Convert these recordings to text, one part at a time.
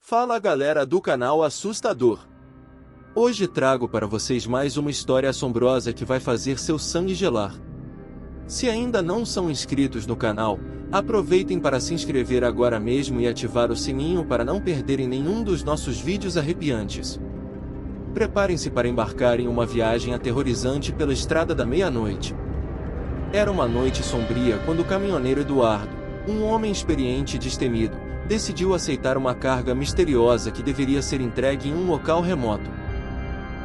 Fala galera do canal Assustador. Hoje trago para vocês mais uma história assombrosa que vai fazer seu sangue gelar. Se ainda não são inscritos no canal, aproveitem para se inscrever agora mesmo e ativar o sininho para não perderem nenhum dos nossos vídeos arrepiantes. Preparem-se para embarcar em uma viagem aterrorizante pela Estrada da Meia-Noite. Era uma noite sombria quando o caminhoneiro Eduardo, um homem experiente e destemido, decidiu aceitar uma carga misteriosa que deveria ser entregue em um local remoto.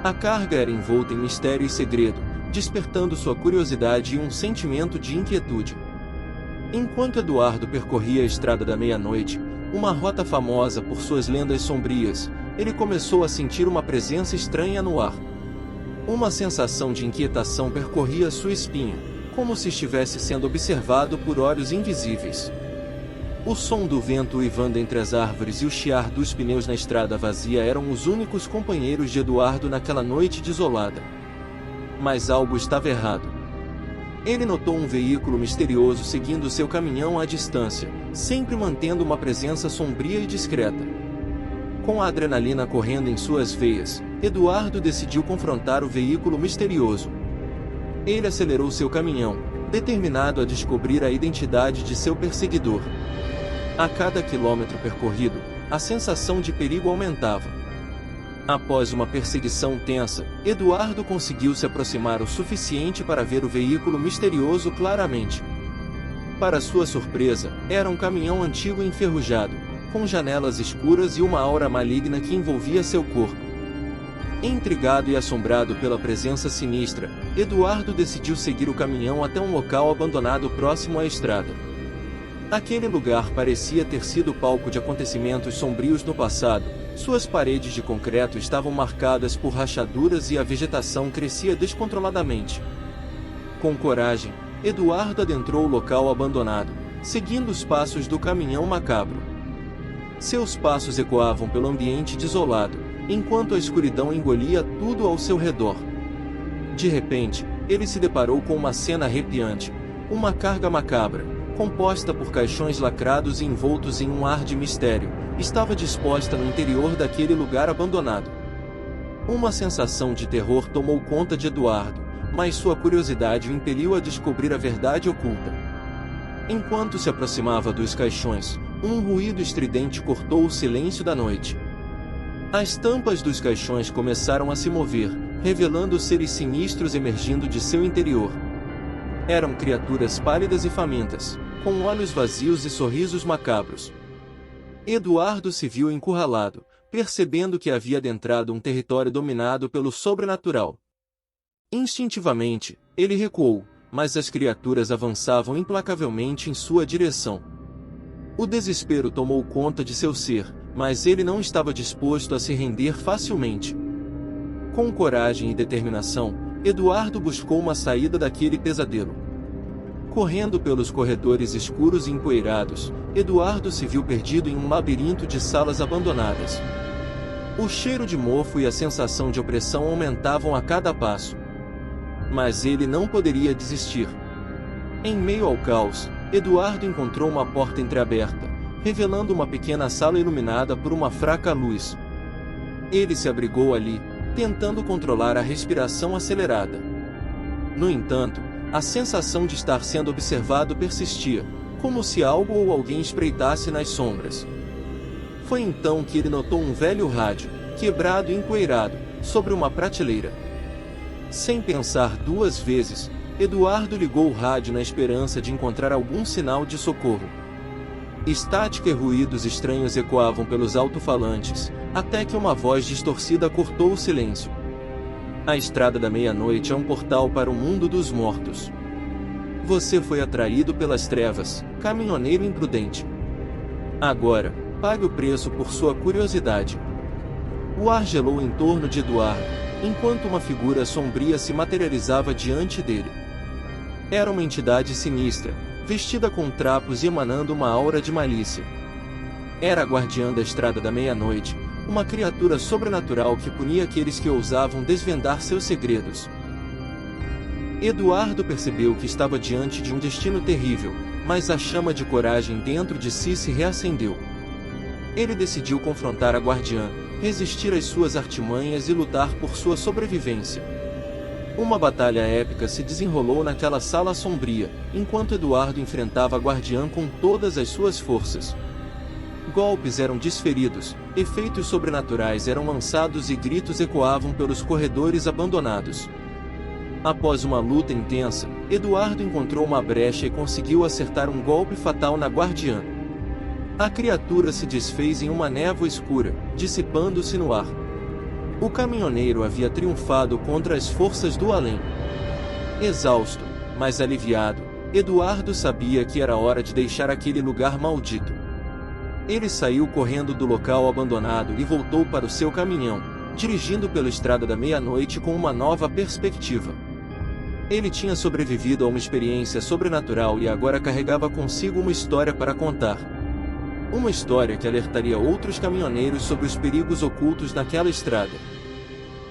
A carga era envolta em mistério e segredo, despertando sua curiosidade e um sentimento de inquietude. Enquanto Eduardo percorria a Estrada da Meia-Noite, uma rota famosa por suas lendas sombrias, ele começou a sentir uma presença estranha no ar. Uma sensação de inquietação percorria sua espinha, como se estivesse sendo observado por olhos invisíveis. O som do vento uivando entre as árvores e o chiar dos pneus na estrada vazia eram os únicos companheiros de Eduardo naquela noite desolada. Mas algo estava errado. Ele notou um veículo misterioso seguindo seu caminhão à distância, sempre mantendo uma presença sombria e discreta. Com a adrenalina correndo em suas veias, Eduardo decidiu confrontar o veículo misterioso. Ele acelerou seu caminhão, determinado a descobrir a identidade de seu perseguidor. A cada quilômetro percorrido, a sensação de perigo aumentava. Após uma perseguição tensa, Eduardo conseguiu se aproximar o suficiente para ver o veículo misterioso claramente. Para sua surpresa, era um caminhão antigo e enferrujado, com janelas escuras e uma aura maligna que envolvia seu corpo. Intrigado e assombrado pela presença sinistra, Eduardo decidiu seguir o caminhão até um local abandonado próximo à estrada. Aquele lugar parecia ter sido palco de acontecimentos sombrios no passado, suas paredes de concreto estavam marcadas por rachaduras e a vegetação crescia descontroladamente. Com coragem, Eduardo adentrou o local abandonado, seguindo os passos do caminhão macabro. Seus passos ecoavam pelo ambiente desolado, enquanto a escuridão engolia tudo ao seu redor. De repente, ele se deparou com uma cena arrepiante, uma carga macabra, composta por caixões lacrados e envoltos em um ar de mistério, estava disposta no interior daquele lugar abandonado. Uma sensação de terror tomou conta de Eduardo, mas sua curiosidade o impeliu a descobrir a verdade oculta. Enquanto se aproximava dos caixões, um ruído estridente cortou o silêncio da noite. As tampas dos caixões começaram a se mover, revelando seres sinistros emergindo de seu interior. Eram criaturas pálidas e famintas, com olhos vazios e sorrisos macabros. Eduardo se viu encurralado, percebendo que havia adentrado um território dominado pelo sobrenatural. Instintivamente, ele recuou, mas as criaturas avançavam implacavelmente em sua direção. O desespero tomou conta de seu ser, mas ele não estava disposto a se render facilmente. Com coragem e determinação, Eduardo buscou uma saída daquele pesadelo. Correndo pelos corredores escuros e empoeirados, Eduardo se viu perdido em um labirinto de salas abandonadas. O cheiro de mofo e a sensação de opressão aumentavam a cada passo. Mas ele não poderia desistir. Em meio ao caos, Eduardo encontrou uma porta entreaberta, revelando uma pequena sala iluminada por uma fraca luz. Ele se abrigou ali, tentando controlar a respiração acelerada. No entanto, a sensação de estar sendo observado persistia, como se algo ou alguém espreitasse nas sombras. Foi então que ele notou um velho rádio, quebrado e empoeirado, sobre uma prateleira. Sem pensar duas vezes, Eduardo ligou o rádio na esperança de encontrar algum sinal de socorro. Estática e ruídos estranhos ecoavam pelos alto-falantes, até que uma voz distorcida cortou o silêncio. A Estrada da Meia-Noite é um portal para o mundo dos mortos. Você foi atraído pelas trevas, caminhoneiro imprudente. Agora, pague o preço por sua curiosidade. O ar gelou em torno de Eduardo, enquanto uma figura sombria se materializava diante dele. Era uma entidade sinistra, vestida com trapos e emanando uma aura de malícia. Era a guardiã da Estrada da Meia-Noite, uma criatura sobrenatural que punia aqueles que ousavam desvendar seus segredos. Eduardo percebeu que estava diante de um destino terrível, mas a chama de coragem dentro de si se reacendeu. Ele decidiu confrontar a guardiã, resistir às suas artimanhas e lutar por sua sobrevivência. Uma batalha épica se desenrolou naquela sala sombria, enquanto Eduardo enfrentava a guardiã com todas as suas forças. Golpes eram desferidos, efeitos sobrenaturais eram lançados e gritos ecoavam pelos corredores abandonados. Após uma luta intensa, Eduardo encontrou uma brecha e conseguiu acertar um golpe fatal na guardiã. A criatura se desfez em uma névoa escura, dissipando-se no ar. O caminhoneiro havia triunfado contra as forças do além. Exausto, mas aliviado, Eduardo sabia que era hora de deixar aquele lugar maldito. Ele saiu correndo do local abandonado e voltou para o seu caminhão, dirigindo pela estrada da meia-noite com uma nova perspectiva. Ele tinha sobrevivido a uma experiência sobrenatural e agora carregava consigo uma história para contar. Uma história que alertaria outros caminhoneiros sobre os perigos ocultos naquela estrada.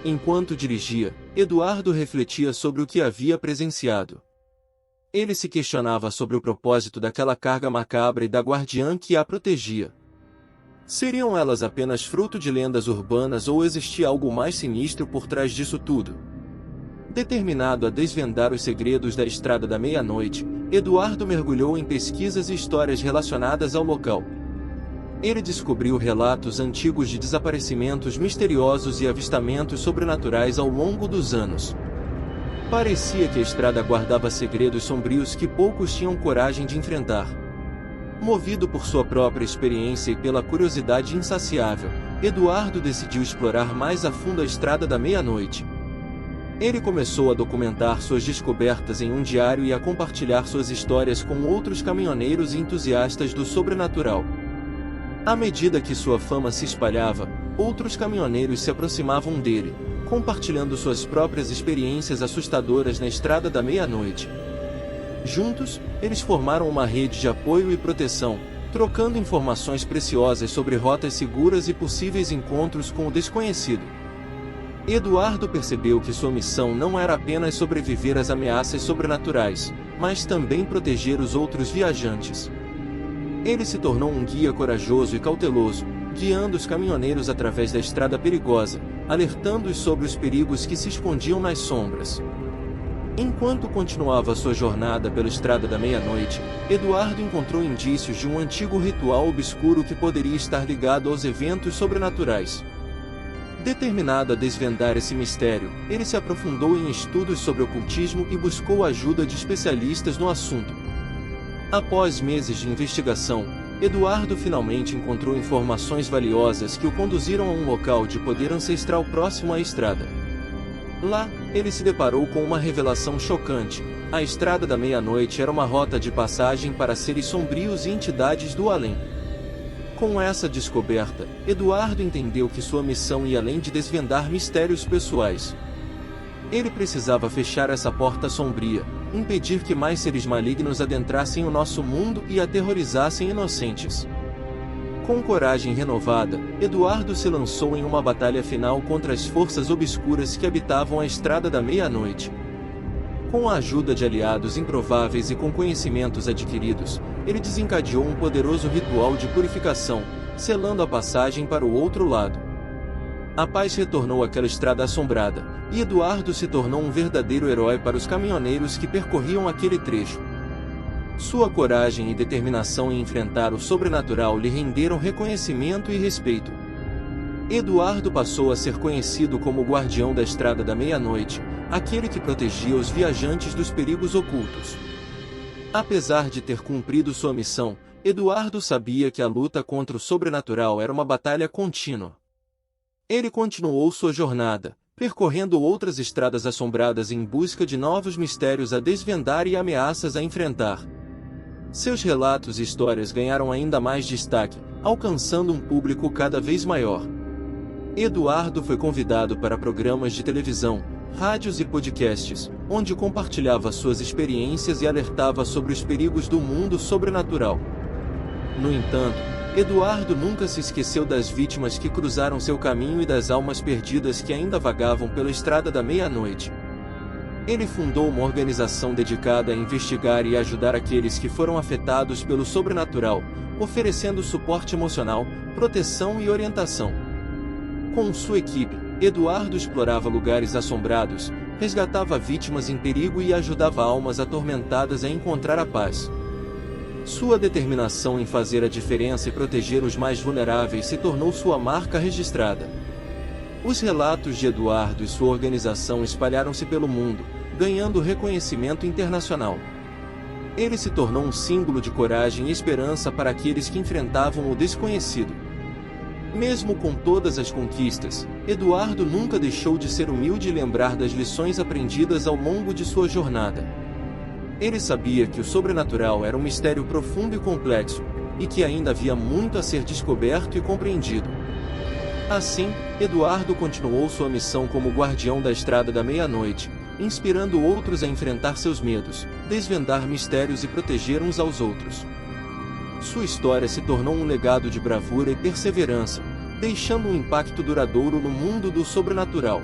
Enquanto dirigia, Eduardo refletia sobre o que havia presenciado. Ele se questionava sobre o propósito daquela carga macabra e da guardiã que a protegia. Seriam elas apenas fruto de lendas urbanas ou existia algo mais sinistro por trás disso tudo? Determinado a desvendar os segredos da estrada da meia-noite, Eduardo mergulhou em pesquisas e histórias relacionadas ao local. Ele descobriu relatos antigos de desaparecimentos misteriosos e avistamentos sobrenaturais ao longo dos anos. Parecia que a estrada guardava segredos sombrios que poucos tinham coragem de enfrentar. Movido por sua própria experiência e pela curiosidade insaciável, Eduardo decidiu explorar mais a fundo a estrada da meia-noite. Ele começou a documentar suas descobertas em um diário e a compartilhar suas histórias com outros caminhoneiros e entusiastas do sobrenatural. À medida que sua fama se espalhava, outros caminhoneiros se aproximavam dele, compartilhando suas próprias experiências assustadoras na estrada da meia-noite. Juntos, eles formaram uma rede de apoio e proteção, trocando informações preciosas sobre rotas seguras e possíveis encontros com o desconhecido. Eduardo percebeu que sua missão não era apenas sobreviver às ameaças sobrenaturais, mas também proteger os outros viajantes. Ele se tornou um guia corajoso e cauteloso, guiando os caminhoneiros através da estrada perigosa, alertando-os sobre os perigos que se escondiam nas sombras. Enquanto continuava sua jornada pela estrada da meia-noite, Eduardo encontrou indícios de um antigo ritual obscuro que poderia estar ligado aos eventos sobrenaturais. Determinado a desvendar esse mistério, ele se aprofundou em estudos sobre ocultismo e buscou a ajuda de especialistas no assunto. Após meses de investigação, Eduardo finalmente encontrou informações valiosas que o conduziram a um local de poder ancestral próximo à estrada. Lá, ele se deparou com uma revelação chocante: a estrada da meia-noite era uma rota de passagem para seres sombrios e entidades do além. Com essa descoberta, Eduardo entendeu que sua missão ia além de desvendar mistérios pessoais. Ele precisava fechar essa porta sombria, impedir que mais seres malignos adentrassem o nosso mundo e aterrorizassem inocentes. Com coragem renovada, Eduardo se lançou em uma batalha final contra as forças obscuras que habitavam a estrada da meia-noite. Com a ajuda de aliados improváveis e com conhecimentos adquiridos, ele desencadeou um poderoso ritual de purificação, selando a passagem para o outro lado. A paz retornou àquela estrada assombrada, e Eduardo se tornou um verdadeiro herói para os caminhoneiros que percorriam aquele trecho. Sua coragem e determinação em enfrentar o sobrenatural lhe renderam reconhecimento e respeito. Eduardo passou a ser conhecido como o guardião da estrada da meia-noite, aquele que protegia os viajantes dos perigos ocultos. Apesar de ter cumprido sua missão, Eduardo sabia que a luta contra o sobrenatural era uma batalha contínua. Ele continuou sua jornada, percorrendo outras estradas assombradas em busca de novos mistérios a desvendar e ameaças a enfrentar. Seus relatos e histórias ganharam ainda mais destaque, alcançando um público cada vez maior. Eduardo foi convidado para programas de televisão, rádios e podcasts, onde compartilhava suas experiências e alertava sobre os perigos do mundo sobrenatural. No entanto, Eduardo nunca se esqueceu das vítimas que cruzaram seu caminho e das almas perdidas que ainda vagavam pela estrada da meia-noite. Ele fundou uma organização dedicada a investigar e ajudar aqueles que foram afetados pelo sobrenatural, oferecendo suporte emocional, proteção e orientação. Com sua equipe, Eduardo explorava lugares assombrados, resgatava vítimas em perigo e ajudava almas atormentadas a encontrar a paz. Sua determinação em fazer a diferença e proteger os mais vulneráveis se tornou sua marca registrada. Os relatos de Eduardo e sua organização espalharam-se pelo mundo, ganhando reconhecimento internacional. Ele se tornou um símbolo de coragem e esperança para aqueles que enfrentavam o desconhecido. Mesmo com todas as conquistas, Eduardo nunca deixou de ser humilde e lembrar das lições aprendidas ao longo de sua jornada. Ele sabia que o sobrenatural era um mistério profundo e complexo, e que ainda havia muito a ser descoberto e compreendido. Assim, Eduardo continuou sua missão como guardião da Estrada da Meia-Noite, inspirando outros a enfrentar seus medos, desvendar mistérios e proteger uns aos outros. Sua história se tornou um legado de bravura e perseverança, deixando um impacto duradouro no mundo do sobrenatural.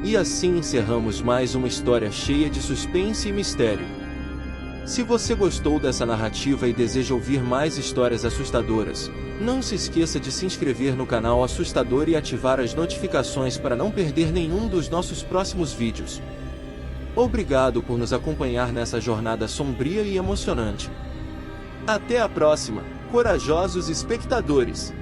E assim encerramos mais uma história cheia de suspense e mistério. Se você gostou dessa narrativa e deseja ouvir mais histórias assustadoras, não se esqueça de se inscrever no canal Assustador e ativar as notificações para não perder nenhum dos nossos próximos vídeos. Obrigado por nos acompanhar nessa jornada sombria e emocionante. Até a próxima, corajosos espectadores!